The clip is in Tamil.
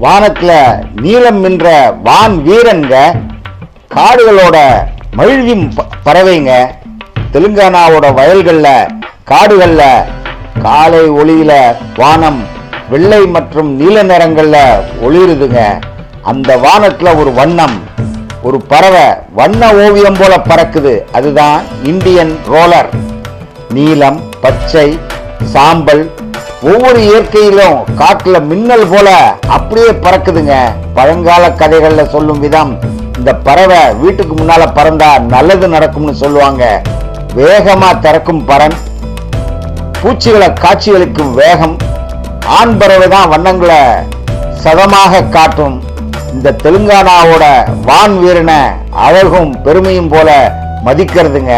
வானத்துல நீலம் மின்ற வான் வீரன்க, காடுகளோட மகிழ்வியும் பறவைங்க. தெலுங்கானாவோட வயல்கள்ல காடுகள்ல காலை ஒளியில வானம் வெள்ளை மற்றும் நீல நிறங்கள்ல ஒளிருதுங்க. அந்த வானத்துல ஒரு வண்ணம், ஒரு பறவை வண்ண ஓவியம் போல பறக்குது. அதுதான் இந்தியன் ரோலர். நீலம், பச்சை, சாம்பல், ஒவ்வொரு இயற்கையிலும் காட்டுல மின்னல் போல அப்படியே பறக்குதுங்க. பழங்கால கதைகள்ல சொல்லும் விதம், இந்த பறவை வீட்டுக்கு முன்னால பறந்தா நல்லது நடக்கும்னு சொல்லுவாங்க. வேகமா திறக்கும் பறன், பூச்சிகளை காட்சியளிக்கும் வேகம், ஆண் பறவை தான் வண்ணங்களை சதமாக காட்டும். இந்த தெலுங்கானாவோட வான் வீரனை அழகும் பெருமையும் போல மதிக்கிறதுங்க.